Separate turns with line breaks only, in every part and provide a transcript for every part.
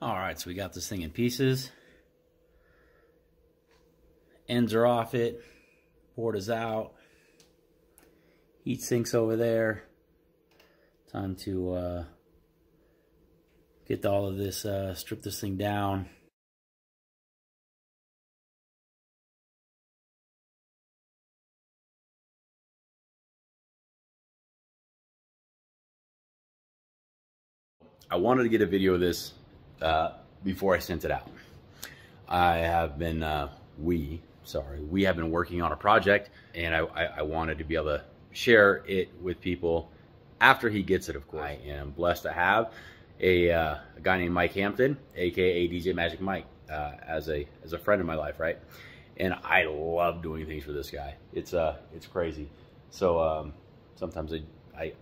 All right, so we got this thing in pieces. Ends are off it. Board is out. Heat sink's over there. Time to get all of this, strip this thing down. I wanted to get a video of this before I sent it out. I have been, we have been working on a project, and I wanted to be able to share it with people after he gets it, of course. I am blessed to have a guy named Mike Hampton, aka DJ Magic Mike, as a friend in my life, right? And I love doing things for this guy. It's crazy. So sometimes I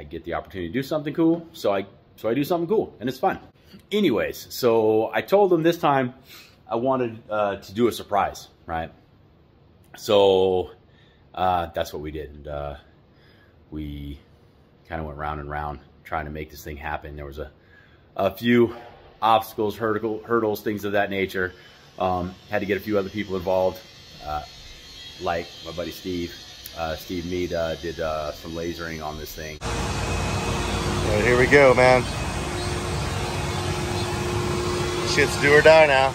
get the opportunity to do something cool, so I do something cool, and it's fun. Anyways, so I told him this time I wanted to do a surprise, right? So that's what we did. And we kind of went round and round trying to make this thing happen. There was a few obstacles, hurdles, things of that nature. Had to get a few other people involved, like my buddy Steve. Steve Mead did some lasering on this thing.
All right, here we go, man. Shit's do or die now.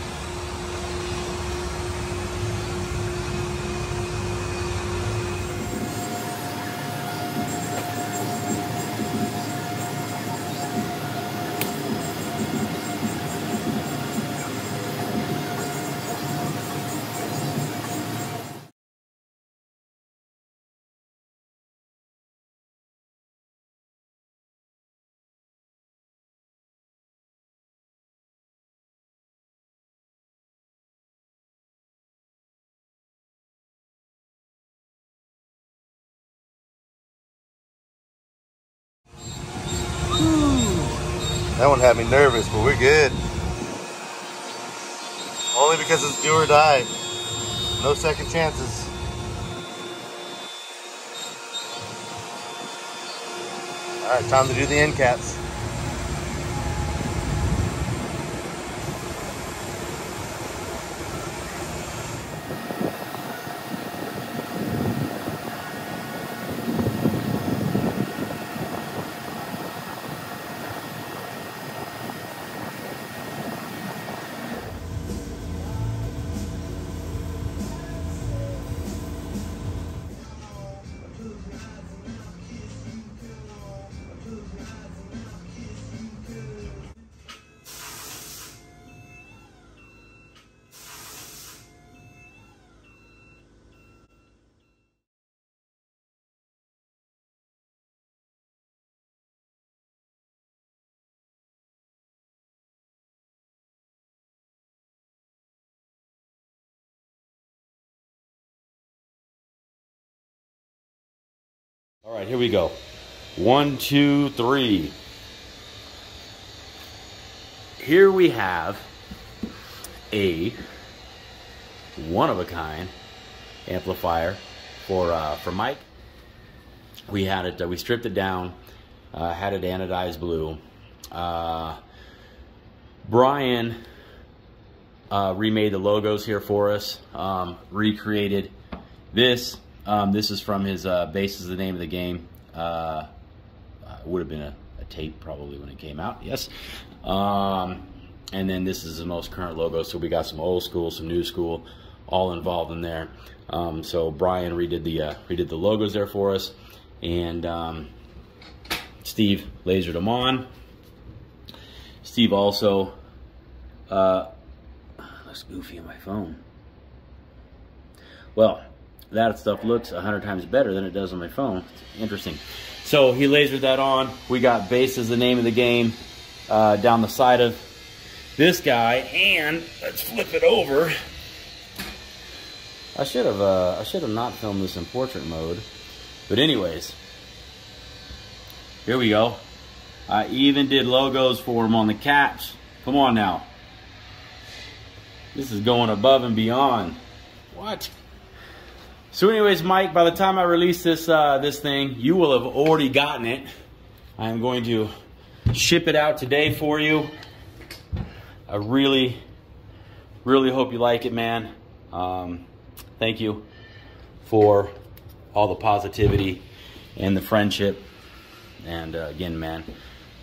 That one had me nervous, but we're good. Only because it's do or die. No second chances. All right, time to do the end caps.
All right, here we go. 1, 2, 3. Here we have a one-of-a-kind amplifier for Mike. We had it. We stripped it down. Had it anodized blue. Brian remade the logos here for us. Recreated this. This is from his Bass is the Name of the Game. It would have been a tape probably when it came out, yes. And then this is the most current logo, so we got some old school, some new school, all involved in there. So Brian redid the logos there for us, and Steve lasered them on. Steve also looks goofy on my phone. Well, that stuff looks 100 times better than it does on my phone. It's interesting. So he lasered that on. We got Bass is the Name of the Game down the side of this guy, and let's flip it over. I should have not filmed this in portrait mode, but anyways, here we go. I even did logos for him on the caps. Come on now. This is going above and beyond. What? So anyways, Mike, by the time I release this this thing, you will have already gotten it. I am going to ship it out today for you. I really hope you like it, man. Thank you for all the positivity and the friendship. And again, man,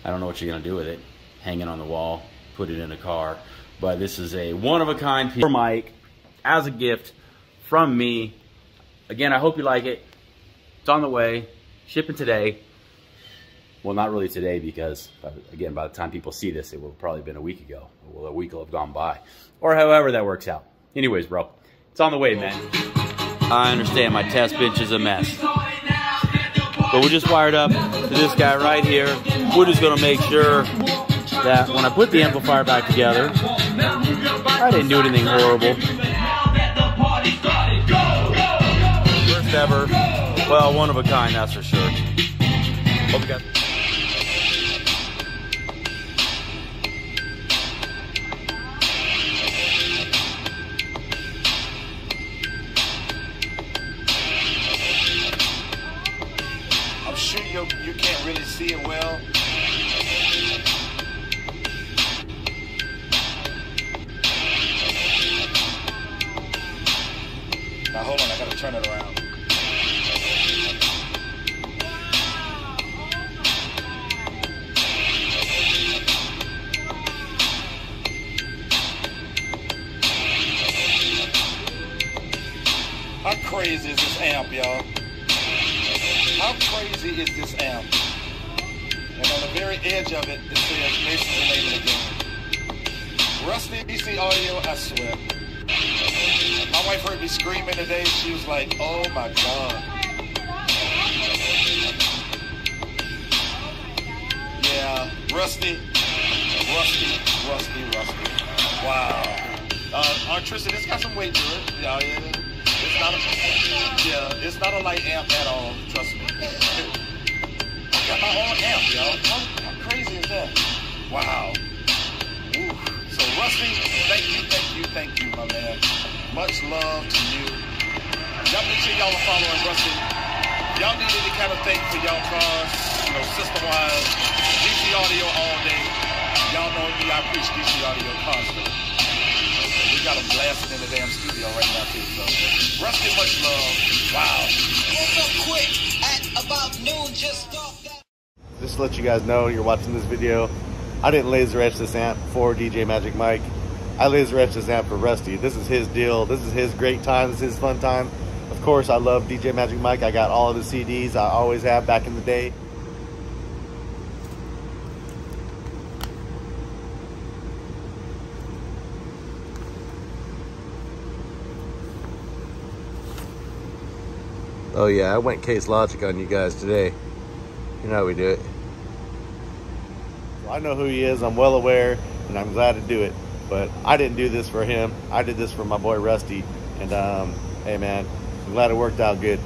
I don't know what you're gonna do with it. Hang it on the wall, put it in a car. But this is a one-of-a-kind for Mike as a gift from me. Again, I hope you like it. It's on the way, shipping today. Well, not really today, because again, by the time people see this, it will have probably been a week ago. Well, a week will have gone by, or however that works out. Anyways, bro, it's on the way, man. I understand my test bench is a mess, but we're just wired up to this guy right here. We're just gonna make sure that when I put the amplifier back together, I didn't do anything horrible. First ever, well, one of a kind, that's for sure. Hope you guys.
I'm sure you can't really see it well. Now hold on, I gotta turn it around. How crazy is this amp, y'all? How crazy is this amp? And on the very edge of it, it says Mason's the name of the game. Rusty DC Audio, I swear. My wife heard me screaming today. She was like, oh my God. Yeah, Rusty. Wow. Tristan, it's got some weight to it. Yeah, it's not a light amp at all, trust me. I got my own amp, y'all. How crazy is that? Wow. Ooh. So Rusty, thank you, my man. Much love to you. Y'all make sure y'all are following Rusty. Y'all need any kind of thing for y'all cars, system-wise, DC audio all day. Y'all know me, I preach DC audio constantly. We got them blasting in the damn studio right now too. So Rusty, much love. Wow.
Woke up quick at about noon, just off that.
Just to let you guys know, you're watching this video. I didn't laser etch this amp for DJ Magic Mike. I laser etched this amp for Rusty. This is his deal. This is his great time. This is his fun time. Of course, I love DJ Magic Mike. I got all of the CDs. I always have back in the day. Oh yeah, I went Case Logic on you guys today. You know how we do it. I know who he is. I'm well aware, and I'm glad to do it. But I didn't do this for him. I did this for my boy Rusty. And hey man, I'm glad it worked out good.